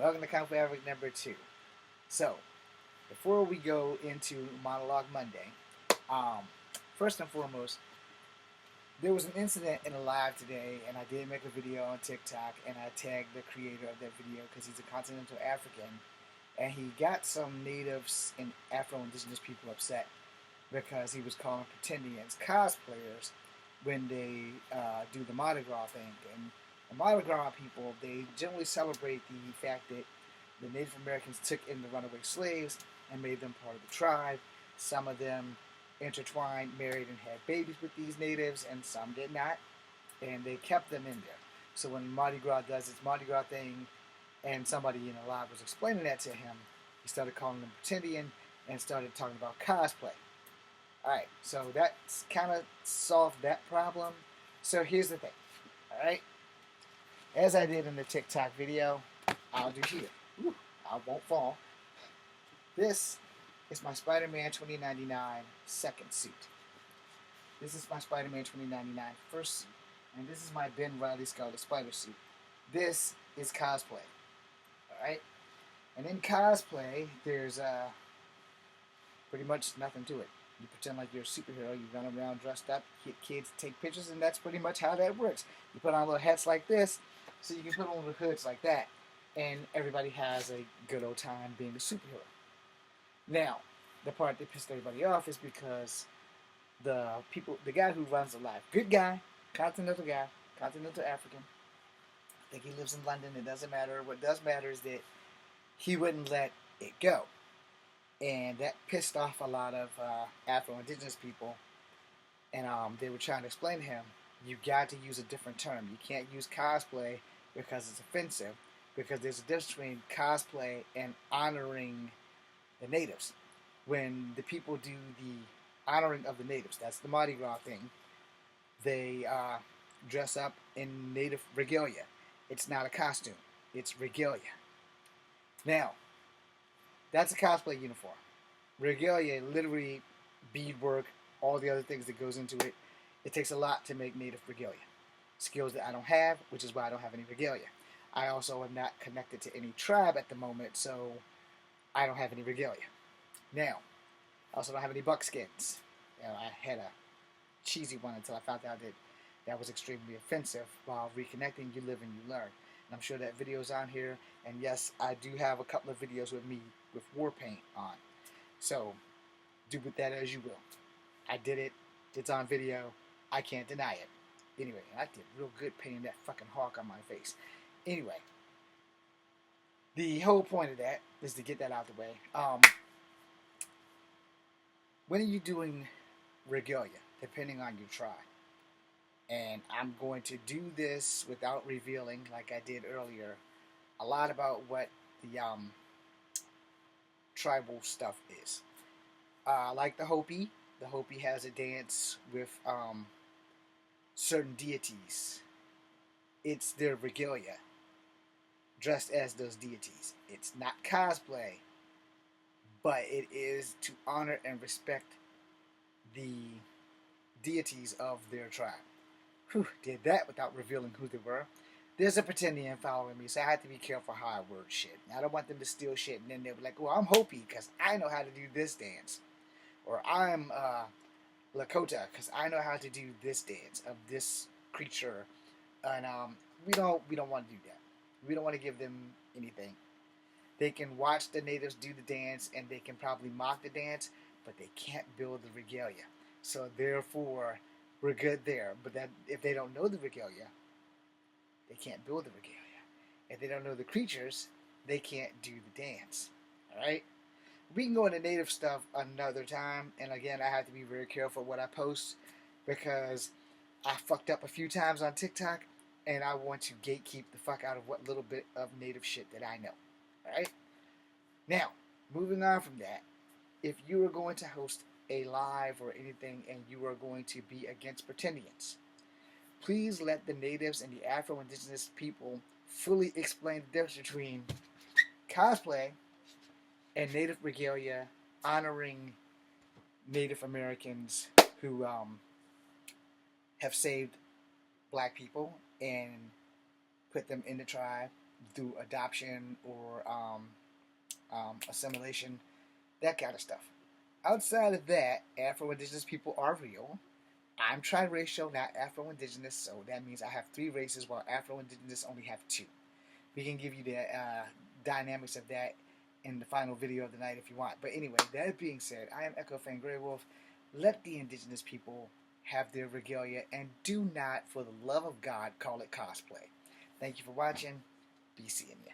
Welcome to Conflict Advocate number 2. So, before we go into Monologue Monday, um, first and foremost, there was an incident in a live today, and I did make a video on TikTok, and I tagged the creator of that video because he's a continental African, and he got some natives and Afro-Indigenous people upset because he was calling Pretendians cosplayers when they do the Mardi Gras thing. And the Mardi Gras people, they generally celebrate the fact that the Native Americans took in the runaway slaves and made them part of the tribe. Some of them intertwined, married, and had babies with these natives, and some did not, and they kept them in there. So when Mardi Gras does its Mardi Gras thing, and somebody in a live was explaining that to him, he started calling them Pretendian and started talking about cosplay. Alright, so that's kind of solved that problem. So here's the thing, alright? As I did in the TikTok video, I'll do here. Ooh, I won't fall. This is my Spider-Man 2099 second suit. This is my Spider-Man 2099 first suit. And this is my Ben Reilly Scarlet Spider suit. This is cosplay. Alright? And in cosplay, there's pretty much nothing to it. You pretend like you're a superhero, you run around dressed up, get kids to take pictures, and that's pretty much how that works. You put on little hats like this, so you can put on little hoods like that, and everybody has a good old time being a superhero. Now, the part that pissed everybody off is because the guy who runs the live, good guy, continental African, I think he lives in London, it doesn't matter. What does matter is that he wouldn't let it go. And that pissed off a lot of Afro-Indigenous people. And they were trying to explain to him, you got to use a different term. You can't use cosplay because it's offensive. Because there's a difference between cosplay and honoring the natives. When the people do the honoring of the natives, that's the Mardi Gras thing, they dress up in native regalia. It's not a costume. It's regalia. Now, that's a cosplay uniform. Regalia, literally beadwork, all the other things that goes into it. It takes a lot to make native regalia. Skills that I don't have, which is why I don't have any regalia. I also am not connected to any tribe at the moment, so I don't have any regalia. Now, I also don't have any buckskins. I had a cheesy one until I found out that that was extremely offensive. While reconnecting, you live and you learn. And I'm sure that video's on here. And yes, I do have a couple of videos with me with war paint on. So, do with that as you will. I did it. It's on video. I can't deny it. Anyway, I did real good painting that fucking hawk on my face. Anyway, the whole point of that is to get that out of the way. When are you doing regalia? Depending on your tribe. And I'm going to do this without revealing, like I did earlier, a lot about what the tribal stuff is. Like the Hopi has a dance with certain deities. It's their regalia, dressed as those deities. It's not cosplay, but it is to honor and respect the deities of their tribe. Whew, did that without revealing who they were. There's a Pretendian following me, so I have to be careful how I word shit. I don't want them to steal shit, and then they'll be like, well, I'm Hopi, because I know how to do this dance. Or I'm Lakota, because I know how to do this dance of this creature. And we don't want to do that. We don't want to give them anything. They can watch the natives do the dance, and they can probably mock the dance, but they can't build the regalia. So therefore, we're good there. But that if they don't know the regalia, they can't build the regalia. If they don't know the creatures, they can't do the dance. Alright? We can go into native stuff another time. And again, I have to be very careful what I post because I fucked up a few times on TikTok. And I want to gatekeep the fuck out of what little bit of native shit that I know. Alright? Now, moving on from that. If you are going to host a live or anything and you are going to be against Pretendians, please let the natives and the Afro-Indigenous people fully explain the difference between cosplay and native regalia honoring Native Americans who have saved black people and put them in the tribe through adoption or assimilation, that kind of stuff. Outside of that, Afro-Indigenous people are real. I'm triracial, not Afro-Indigenous, so that means I have 3 races while Afro-Indigenous only have 2. We can give you the dynamics of that in the final video of the night if you want. But anyway, that being said, I am Echo Fan Grey Wolf. Let the indigenous people have their regalia, and do not, for the love of God, call it cosplay. Thank you for watching. Be seeing ya.